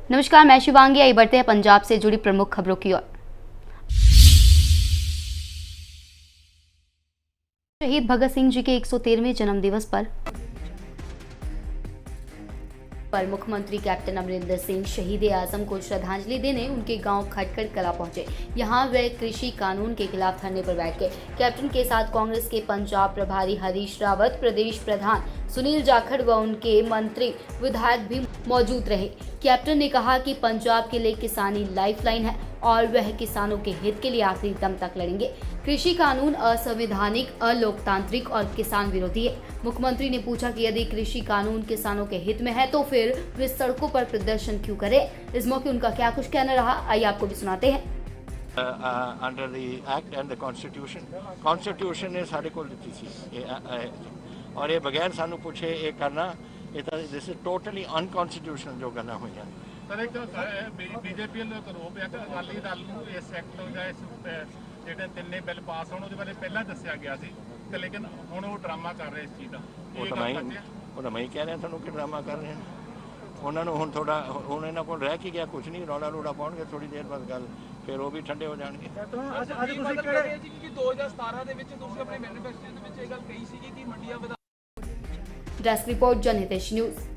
नमस्कार, मैं शिवांगी। आइए बढ़ते हैं पंजाब से जुड़ी प्रमुख खबरों की ओर। शहीद भगत सिंह जी के 113वें जन्मदिवस पर मुख्यमंत्री कैप्टन अमरिंदर सिंह शहीद आजम को श्रद्धांजलि देने उनके गांव खटखड़ कला पहुंचे। यहां वे कृषि कानून के खिलाफ धरने पर बैठ गए। कैप्टन के साथ कांग्रेस के पंजाब प्रभारी हरीश रावत, प्रदेश प्रधान सुनील जाखड़ व उनके मंत्री विधायक भी मौजूद रहे। कैप्टन ने कहा कि पंजाब के लिए किसानी लाइफलाइन है और वह किसानों के हित के लिए आखिरी दम तक लड़ेंगे। कृषि कानून असंवैधानिक, अलोकतांत्रिक और किसान विरोधी है। मुख्यमंत्री ने पूछा कि यदि कृषि कानून किसानों के हित में है तो फिर वे सड़कों पर प्रदर्शन क्यों करें। इस मौके उनका क्या कुछ कहना रहा, आइए आपको भी सुनाते हैं। Under the Act and the Constitution ने साढ़े को दी थी और ये बगैर सानू पूछे ये करना, दिस इज टोटली अनकॉन्स्टिट्यूशनल जो करना हुई है। सर एक बीजेपी ਵੱਲੋਂ ਕਰੋ ਪਿਆ ਕਿ ਅਕਾਲੀ ਦਲ ਨੂੰ ਇਸ ਐਕਟ ਜਾਂ ਇਸ ਜਿਹੜੇ ਤਿੰਨੇ ਬਿੱਲ ਪਾਸ ਹੋਣ ਉਹਦੇ ਬਾਰੇ ਪਹਿਲਾਂ ਦੱਸਿਆ ਗਿਆ ਸੀ ਤੇ ਲੇਕਿਨ ਹੁਣ ਉਹ ਡਰਾਮਾ ਕਰ ਰਹੇ ਇਸ ਚੀਜ਼ ਦਾ। ਉਹ ਮੈਂ ਹੀ ਕਹਿ ਰਿਹਾ ਤੁਹਾਨੂੰ ਕਿ ਡਰਾਮਾ ਕਰ ਰਹੇ ਹਨ। ਉਹਨਾਂ ਨੂੰ ਹੁਣ ਥੋੜਾ ਹੁਣ ਇਹਨਾਂ ਕੋਲ ਰਹਿ ਕੀ ਗਿਆ, ਕੁਝ ਨਹੀਂ, ਰੌਲਾ ਰੂੜਾ ਪਾਉਣਗੇ ਥੋੜੀ ਦੇਰ ਬਾਅਦ ਗੱਲ, ਫਿਰ ਉਹ ਵੀ ਠੰਡੇ ਹੋ ਜਾਣਗੇ। ਅੱਜ ਤੁਸੀਂ ਕਿਹੜੇ ਕਿ 2017 ਦੇ ਵਿੱਚ ਤੁਸੀਂ ਆਪਣੇ ਮੈਨੀਫੈਸਟੋ ਦੇ ਵਿੱਚ ਇਹ ਗੱਲ ਕਹੀ ਸੀ ਕਿ ਮੰਡੀਆਂ ਵਧਾ। Desk report, Janhitesh news.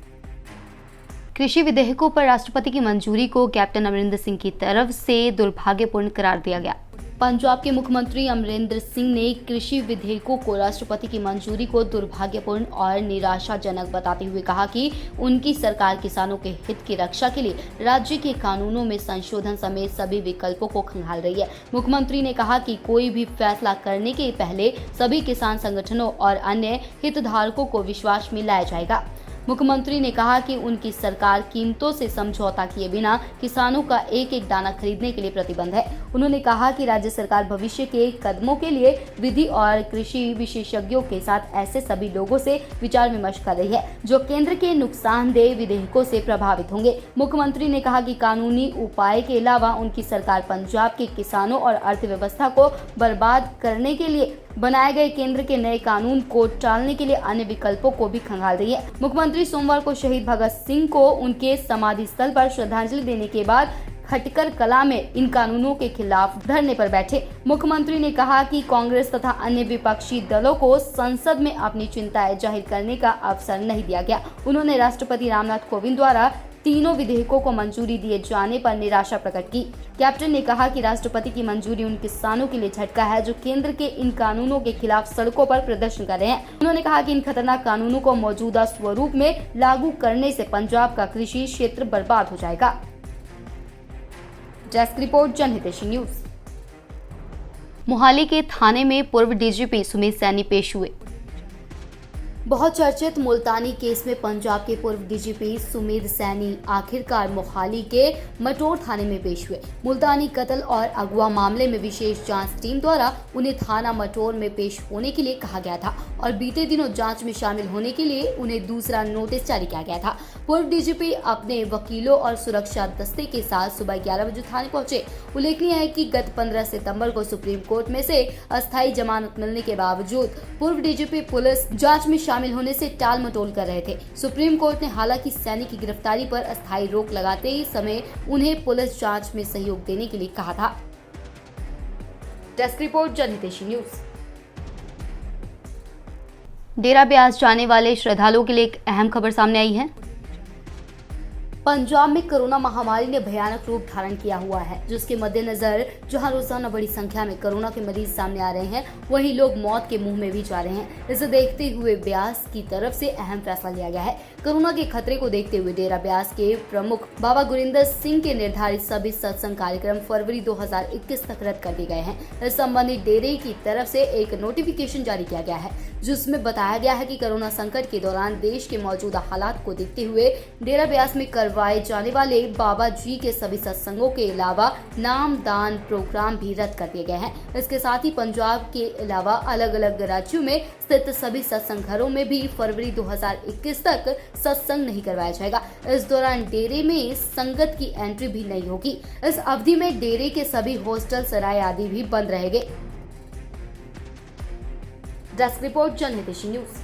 कृषि विधेयकों पर राष्ट्रपति की मंजूरी को कैप्टन अमरिंदर सिंह की तरफ से दुर्भाग्यपूर्ण करार दिया गया। पंजाब के मुख्यमंत्री अमरिंदर सिंह ने कृषि विधेयकों को राष्ट्रपति की मंजूरी को दुर्भाग्यपूर्ण और निराशाजनक बताते हुए कहा कि उनकी सरकार किसानों के हित की रक्षा के लिए राज्य के कानूनों में संशोधन समेत सभी विकल्पों को खंगाल रही है। मुख्यमंत्री ने कहा कि कोई भी फैसला करने के पहले सभी किसान संगठनों और अन्य हितधारकों को विश्वास में लाया जाएगा। मुख्यमंत्री ने कहा कि उनकी सरकार कीमतों से समझौता किए बिना किसानों का एक एक दाना खरीदने के लिए प्रतिबद्ध है। उन्होंने कहा कि राज्य सरकार भविष्य के कदमों के लिए विधि और कृषि विशेषज्ञों के साथ ऐसे सभी लोगों से विचार विमर्श कर रही है जो केंद्र के नुकसानदेह विधेयकों से प्रभावित होंगे। मुख्यमंत्री ने कहा कि कानूनी उपाय के अलावा उनकी सरकार पंजाब के किसानों और अर्थव्यवस्था को बर्बाद करने के लिए बनाए गए केंद्र के नए कानून को टालने के लिए अन्य विकल्पों को भी खंगाल रही है। मुख्यमंत्री सोमवार को शहीद भगत सिंह को उनके समाधि स्थल पर श्रद्धांजलि देने के बाद खटकर कला में इन कानूनों के खिलाफ धरने पर बैठे। मुख्यमंत्री ने कहा कि कांग्रेस तथा अन्य विपक्षी दलों को संसद में अपनी चिंताएं जाहिर करने का अवसर नहीं दिया गया। उन्होंने राष्ट्रपति रामनाथ कोविंद द्वारा तीनों विधेयकों को मंजूरी दिए जाने पर निराशा प्रकट की। कैप्टन ने कहा कि राष्ट्रपति की मंजूरी उन किसानों के लिए झटका है जो केंद्र के इन कानूनों के खिलाफ सड़कों पर प्रदर्शन कर रहे हैं। उन्होंने कहा कि इन खतरनाक कानूनों को मौजूदा स्वरूप में लागू करने से पंजाब का कृषि क्षेत्र बर्बाद हो जाएगा। Desk report, Janhitesh news. Mohali के थाने में पूर्व डीजीपी सुमित सैनी पेश हुए। बहुत चर्चित मुल्तानी केस में पंजाब के पूर्व डीजीपी सुमित सैनी आखिरकार मोहाली के मटोर थाने में पेश हुए। मुल्तानी कत्ल और अगवा मामले में विशेष जांच टीम द्वारा उन्हें थाना मटोर में पेश होने के लिए कहा गया था और बीते दिनों जांच में शामिल होने के लिए उन्हें दूसरा नोटिस जारी किया गया था। पूर्व डीजीपी अपने वकीलों और सुरक्षा दस्ते के साथ सुबह 11 बजे थाने पहुंचे। उल्लेखनीय है कि गत 15 सितंबर को सुप्रीम कोर्ट में से अस्थायी जमानत मिलने के बावजूद पूर्व डीजीपी पुलिस जांच में शामिल होने से टाल मटोल कर रहे थे। सुप्रीम कोर्ट ने हालांकि सैनी की गिरफ्तारी पर अस्थायी रोक लगाते ही समय उन्हें पुलिस जांच में सहयोग देने के लिए कहा था। Desk report, Janhitesh news. Dera Beas जाने वाले श्रद्धालुओं के लिए एक अहम खबर सामने आई है। पंजाब में कोरोना महामारी ने भयानक रूप धारण किया हुआ है, जिसके मद्देनजर जहां रोजाना बड़ी संख्या में कोरोना के मरीज सामने आ रहे हैं, वहीं लोग मौत के मुंह में भी जा रहे हैं। इसे देखते हुए ब्यास की तरफ से अहम फैसला लिया गया है। कोरोना के खतरे को देखते हुए डेरा ब्यास के प्रमुख बाबा गुरिंदर सिंह के निर्धारित सभी सत्संग कार्यक्रम फरवरी 2021 तक रद्द कर दिए गए हैं। इस संबंधी डेरे की तरफ से एक नोटिफिकेशन जारी किया गया है, जिसमें बताया गया है कि कोरोना संकट के दौरान देश के मौजूदा हालात को देखते हुए डेरा ब्यास में करवाए जाने वाले बाबा जी के सभी सत्संगों के अलावा नाम दान प्रोग्राम भी रद्द कर दिए गए हैं। इसके साथ ही पंजाब के अलावा अलग अलग राज्यों में स्थित सभी सत्संग घरों में भी फरवरी 2021 तक सत्संग नहीं करवाया जाएगा। इस दौरान डेरे में संगत की एंट्री भी नहीं होगी। इस अवधि में डेरे के सभी हॉस्टल, सराय आदि भी बंद रहेंगे। Desk report, Janhitesh news.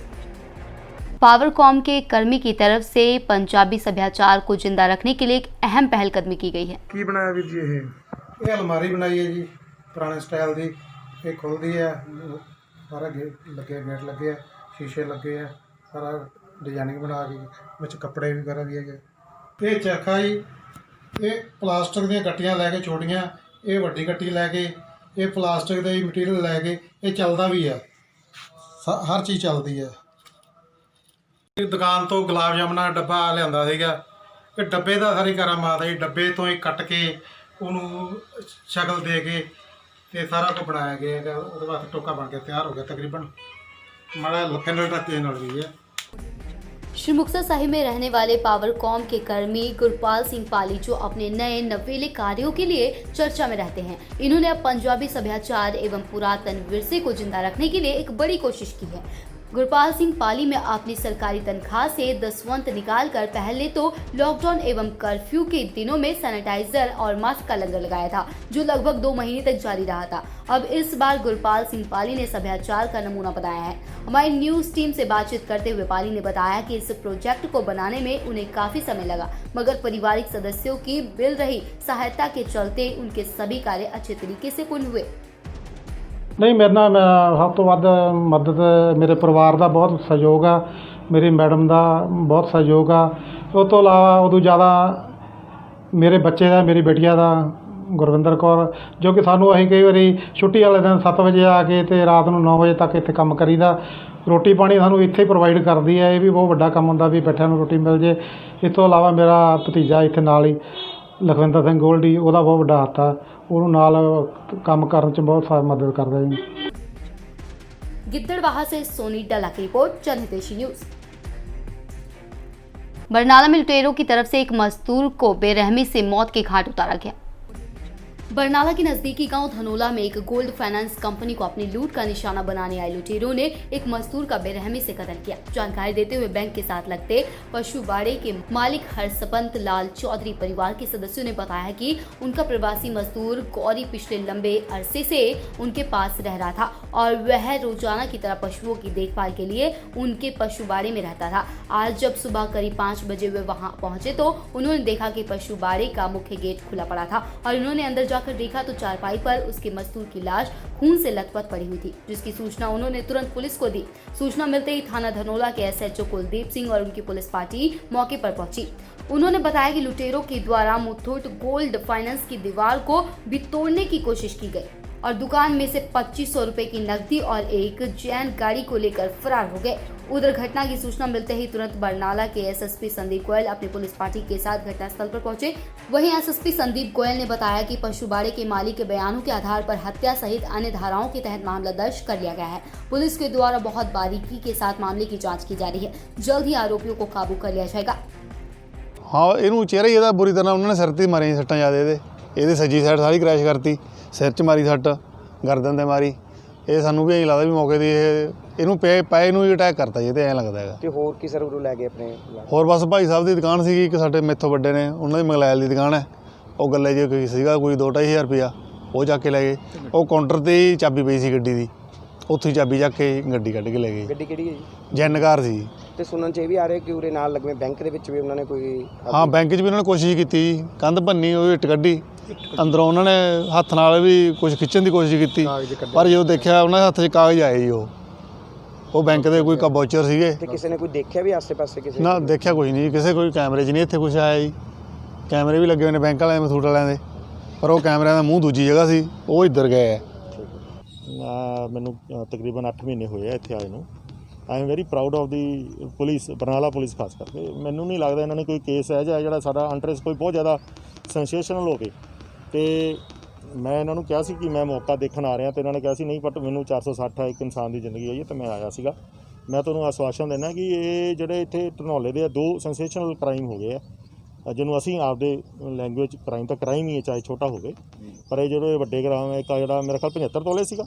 Powercom के कर्मी की तरफ से पंजाबी सभ्याचार को जिंदा रखने के लिए एक अहम पहलकदमी की गई है। ਕੀ ਬਣਾਇਆ ਵੀਰ ਜੀ ਇਹ ਅਲਮਾਰੀ ਬਣਾਈ ਹੈ ਜੀ ਪੁਰਾਣੇ ਸਟਾਈਲ ਦੀ। ਇਹ ਖੁੱਲਦੀ ਹੈ, ਸਾਰਾ ਗੇਟ ਲੱਗੇ ਆ, ਸ਼ੀਸ਼ੇ ਲੱਗੇ ਆ, ਸਾਰਾ ਡਿਜ਼ਾਈਨਿੰਗ ਬਣਾ ਕੇ ਵਿੱਚ ਕੱਪੜੇ ਵਗੈਰਾ ਵੀ ਹੈਗੇ। ਇਹ ਚਰਖਾ ਜੀ, ਇਹ ਪਲਾਸਟਿਕ ਦੀਆਂ ਗੱਟੀਆਂ ਲੈ ਕੇ ਛੋਟੀਆਂ, ਇਹ ਵੱਡੀ ਗੱਟੀ ਲੈ ਕੇ, ਇਹ ਪਲਾਸਟਿਕ ਦਾ ਹੀ ਮਟੀਰੀਅਲ ਲੈ ਕੇ ਇਹ ਚੱਲਦਾ ਵੀ ਆ, ਹਰ ਚੀਜ਼ ਚੱਲਦੀ ਹੈ। ਇਹ ਦੁਕਾਨ ਤੋਂ ਗੁਲਾਬ ਜਾਮਨਾਂ ਦਾ ਡੱਬਾ ਲਿਆਂਦਾ ਸੀਗਾ। ਇਹ ਡੱਬੇ ਦਾ ਸਾਰੀ ਕਰਾਮਾਤ ਹੈ। ਡੱਬੇ ਤੋਂ ਹੀ ਕੱਟ ਕੇ ਉਹਨੂੰ ਸ਼ਕਲ ਦੇ ਕੇ ਤੇ ਸਾਰਾ ਕੁਝ ਬਣਾਇਆ ਗਿਆ ਹੈਗਾ। ਉਹਦੇ ਬਾਅਦ ਟੋਕਾ ਬਣ ਕੇ ਤਿਆਰ ਹੋ ਗਿਆ ਤਕਰੀਬਨ। ਮਾੜਾ लखनऊ का तेल भी है। श्री मुक्तसर साहिब में रहने वाले पावरकॉम के कर्मी गुरपाल सिंह पाली जो अपने नए नवेले कार्यों के लिए चर्चा में रहते हैं, इन्होंने अब पंजाबी सभ्याचार एवं पुरातन विरसे को जिंदा रखने के लिए एक बड़ी कोशिश की है। गुरपाल सिंह पाली में अपनी सरकारी तनख्वाह से दसवंत निकालकर पहले तो लॉकडाउन एवं कर्फ्यू के दिनों में सैनिटाइजर और मास्क का लंगर लगाया था, जो लगभग 2 महीने तक जारी रहा था। अब इस बार गुरपाल सिंह पाली ने सभ्याचार का नमूना बताया है। हमारी न्यूज टीम से बातचीत करते हुए पाली ने बताया कि इस प्रोजेक्ट को बनाने में उन्हें काफी समय लगा, मगर पारिवारिक सदस्यों की मिल रही सहायता के चलते उनके सभी कार्य अच्छे तरीके से पूर्ण हुए। नहीं, मेरे नाल सब तो वध मदद मेरे परिवार का बहुत सहयोग आ, मेरी मैडम का बहुत सहयोग आ। उस तो इलावा उदों ज़्यादा मेरे बच्चे का, मेरी बेटिया का, गुरविंदर कौर, जो कि सानू असीं कई वारी छुट्टी वाले दिन 7 वजे आके ते रात नूं 9 वजे तक इत्थे काम करीदा। रोटी पानी सानू इत्थे प्रोवाइड करदी है। ये भी बहुत वड्डा काम हुंदा भी बैठिਆਂ ਨੂੰ रोटी मिल जे। इस तो इलावा मेरा भतीजा इत्थे नाल ही लखविंदर सिंह गोल्डी, ਉਹਦਾ बहुत वड्डा हत्थ आ, ਉਹਨੂੰ ਨਾਲ ਕੰਮ ਕਰਨ 'ਚ बहुत सारी मदद करदा जी। गिद्दड़वाहा से सोनी डाला की रिपोर्ट, जनहितैषी न्यूज। बरनाला में लुटेरों की तरफ से एक मजदूर को बेरहमी से मौत के घाट उतारा गया। बरनाला के नजदीकी गांव धनोला में एक गोल्ड फाइनेंस कंपनी को अपनी लूट का निशाना बनाने आए लुटेरों ने एक मजदूर का बेरहमी से कत्ल किया। जानकारी देते हुए बैंक के साथ लगते पशुबाड़े के मालिक हरसपंत लाल चौधरी परिवार के सदस्यों ने बताया कि उनका प्रवासी मजदूर गौरी पिछले लंबे अरसे से उनके पास रह रहा था और वह रोजाना की तरह पशुओं की देखभाल के लिए उनके पशुबाड़े में रहता था। आज जब सुबह करीब 5 बजे वे वहां पहुंचे तो उन्होंने देखा कि पशुबाड़े का मुख्य गेट खुला पड़ा था और उन्होंने अंदर जाकर देखा तो चारपाई पर उसके मजदूर की लाश खून से लथपथ पड़ी हुई थी, जिसकी सूचना उन्होंने तुरंत पुलिस को दी। सूचना मिलते ही थाना धनोला के SHO कुलदीप सिंह और उनकी पुलिस पार्टी मौके पर पहुंची। उन्होंने बताया कि लुटेरों के द्वारा मुथूट गोल्ड फाइनेंस की दीवार को भी तोड़ने की कोशिश की गई और दुकान में से 2500 रुपए की नकदी और एक जैन गाड़ी को लेकर फरार हो गए। उधर घटना की सूचना मिलते ही तुरंत बरनाला के SSP संदीप गोयल अपनी पुलिस पार्टी के साथ घटनास्थल पर पहुंचे। वहीं SSP संदीप गोयल ने बताया कि पशुबाड़े के मालिक के बयानों के आधार पर हत्या सहित अन्य धाराओं के तहत मामला दर्ज कर लिया गया है। पुलिस के द्वारा बहुत बारीकी के साथ मामले की जाँच की जा रही है। जल्द ही आरोपियों को काबू कर लिया जाएगा। हाँ, ਇਹਨੂੰ ਚਿਹਰਾ ਹੀ ਇਹਦਾ ਬੁਰੀ ਤਰ੍ਹਾਂ ਉਹਨਾਂ ਨੇ ਸਿਰ ਤੇ ਮਾਰੀਆਂ ਸੱਟਾਂ ਜ਼ਿਆਦਾ। ਇਹਦੇ ਸੱਜੀ ਸਾਈਡ ਸਾਰੀ ਕ੍ਰੈਸ਼ ਕਰਤੀ, ਸਿਰ 'ਚ ਮਾਰੀ ਸੱਟ, ਗਰਦਨ 'ਤੇ ਮਾਰੀ। ਇਹ ਸਾਨੂੰ ਵੀ ਐਂ ਲੱਗਦਾ ਵੀ ਮੌਕੇ 'ਤੇ ਇਹਨੂੰ ਪਏ ਨੂੰ ਹੀ ਅਟੈਕ ਕਰਤਾ ਜੀ, ਤੇ ਐਂ ਲੱਗਦਾ ਹੈਗਾ। ਤੇ ਹੋਰ ਕੀ ਸਰ ਉਰੋਂ ਲੈ ਗਏ ਆਪਣੇ? ਹੋਰ ਬਸ ਭਾਈ ਸਾਹਿਬ ਦੀ ਦੁਕਾਨ ਸੀਗੀ ਇੱਕ, ਸਾਡੇ ਮੈਥੋਂ ਵੱਡੇ ਨੇ, ਉਹਨਾਂ ਦੀ ਮਗਲੈਲ ਦੀ ਦੁਕਾਨ ਹੈ। ਉਹ ਗੱਲੇ ਜੇ ਕੋਈ ਸੀਗਾ ਕੋਈ 2-2.5 ਹਜ਼ਾਰ ਰੁਪਇਆ, ਉਹ ਚੱਕ ਕੇ ਲੈ ਗਏ। ਉਹ ਕਾਊਂਟਰ 'ਤੇ ਹੀ ਚਾਬੀ ਪਈ ਸੀ ਗੱਡੀ ਦੀ, ਉੱਥੋਂ ਹੀ ਚਾਬੀ ਚੱਕ ਕੇ ਗੱਡੀ ਕੱਢ ਕੇ ਲੈ ਗਏ। ਗੱਡੀ ਕਿਹੜੀ ਹੈ ਜੀ? ਜੈਨ ਕਾਰ ਸੀ। ਤੇ ਸੁਣਨ 'ਚ ਇਹ ਵੀ ਆ ਰਿਹਾ ਕਿ ਉਰੇ ਨਾਲ ਲੱਗਵੇਂ ਬੈਂਕ ਦੇ ਵਿੱਚ ਵੀ ਉਹਨਾਂ ਨੇ ਕੋਈ? ਹਾਂ, ਬੈਂਕ 'ਚ ਵੀ ਉਹਨਾਂ ਨੇ ਕੋਸ਼ਿਸ਼ ਕੀਤੀ ਜੀ, ਕੰਧ ਭੰਨੀ, ਉਹ ਇੱਟ ਕੱਢੀ ਅੰਦਰੋਂ, ਉਹਨਾਂ ਨੇ ਹੱਥ ਨਾਲ ਵੀ ਕੁਝ ਖਿੱਚਣ ਦੀ ਕੋਸ਼ਿਸ਼ ਕੀਤੀ, ਪਰ ਜਦੋਂ ਦੇਖਿਆ ਉਹਨਾਂ ਦੇ ਹੱਥ 'ਚ ਕਾਗਜ਼ ਆਏ ਜੀ, ਉਹ ਬੈਂਕ ਦੇ ਕੋਈ ਵਾਊਚਰ ਸੀਗੇ। ਤੇ ਕਿਸੇ ਨੇ ਕੋਈ ਦੇਖਿਆ ਵੀ ਆਸੇ-ਪਾਸੇ ਕਿਸੇ? ਨਾ, ਦੇਖਿਆ ਕੋਈ ਨਹੀਂ, ਕਿਸੇ ਕੋਈ ਕੈਮਰੇ 'ਚ ਨਹੀਂ ਇੱਥੇ ਕੁਛ ਆਇਆ ਜੀ। ਕੈਮਰੇ ਵੀ ਲੱਗੇ ਹੋਏ ਨੇ ਬੈਂਕ ਵਾਲਿਆਂ ਦੇ, ਮਥੂਟ ਵਾਲਿਆਂ ਦੇ, ਪਰ ਉਹ ਕੈਮਰਿਆਂ ਦਾ ਮੂੰਹ ਦੂਜੀ ਜਗ੍ਹਾ ਸੀ, ਉਹ ਇੱਧਰ ਗਏ ਹੈ। ਮੈਨੂੰ ਤਕਰੀਬਨ 8 ਮਹੀਨੇ ਹੋਏ ਆ ਇੱਥੇ ਆਏ ਨੂੰ। I am very proud of the police, Barnala police ਖਾਸ ਕਰਕੇ। ਮੈਨੂੰ ਨਹੀਂ ਲੱਗਦਾ ਇਹਨਾਂ ਨੇ ਕੋਈ ਕੇਸ ਹੈ ਜਿਹੜਾ ਸਾਡਾ ਅੰਟਰਸ ਕੋਈ ਬਹੁਤ ਜ਼ਿਆਦਾ ਸੈਂਸੇਸ਼ਨਲ ਹੋਵੇ। ਅਤੇ ਮੈਂ ਇਹਨਾਂ ਨੂੰ ਕਿਹਾ ਸੀ ਕਿ ਮੈਂ ਮੌਕਾ ਦੇਖਣ ਆ ਰਿਹਾ, ਅਤੇ ਇਹਨਾਂ ਨੇ ਕਿਹਾ ਸੀ ਨਹੀਂ, ਬਟ ਮੈਨੂੰ 460 ਹੈ, ਇੱਕ ਇਨਸਾਨ ਦੀ ਜ਼ਿੰਦਗੀ ਆਈ ਹੈ, ਅਤੇ ਮੈਂ ਆਇਆ ਸੀਗਾ। ਮੈਂ ਤੁਹਾਨੂੰ ਆਸ਼ਵਾਸਨ ਦਿੰਦਾ ਕਿ ਇਹ ਜਿਹੜੇ ਇੱਥੇ ਧਨੌਲੇ ਦੇ 2 ਸੈਂਸੇਸ਼ਨਲ ਕ੍ਰਾਈਮ ਹੋ ਗਏ ਆ, ਜਿਹਨੂੰ ਅਸੀਂ ਆਪਦੇ ਲੈਂਗੁਏਜ ਕ੍ਰਾਈਮ ਤਾਂ ਕ੍ਰਾਈਮ ਹੀ ਹੈ, ਚਾਹੇ ਛੋਟਾ ਹੋਵੇ, ਪਰ ਇਹ ਜਿਹੜੇ ਵੱਡੇ ਕ੍ਰਾਈਮ ਹੈ, ਇੱਕ ਜਿਹੜਾ ਮੇਰੇ ਖਿਆਲ 75 ਤੋਲੇ ਸੀਗਾ,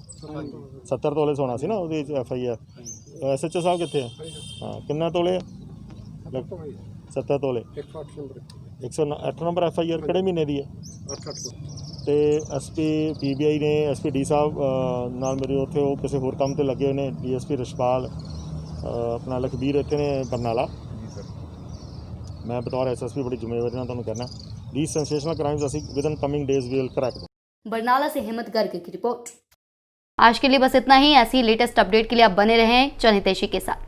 70 ਤੋਲੇ ਸੋਨਾ ਸੀ ਨਾ ਉਹਦੇ FIR। SHO ਸਾਹਿਬ ਕਿੱਥੇ ਆ? ਹਾਂ, ਕਿੰਨਾ ਤੋਲੇ ਆ? 70 ਤੋਲੇ। 108 ਨੰਬਰ FIR ਕਿਹੜੇ ਮਹੀਨੇ ਦੀ ਹੈ? ਅਤੇ SP PBI ਨੇ, SP D ਸਾਹਿਬ ਨਾਲ ਮੇਰੇ ਉੱਥੇ ਉਹ ਕਿਸੇ ਹੋਰ ਕੰਮ 'ਤੇ ਲੱਗੇ ਹੋਏ ਨੇ, DSP ਰਿਸ਼ਪਾਲ, अपना लखबीर इतने ने बरनाला मैं बतौर SSP बड़ी जिम्मेवारी ਨਾਲ ਤੁਹਾਨੂੰ कहना these sensational crimes ਅਸੀਂ within coming days we will crack them। Barnala से हिम्मत गर्ग की रिपोर्ट। आज के लिए बस इतना ही। ऐसी लेटेस्ट अपडेट के लिए आप बने रहें जनहितैषी के साथ।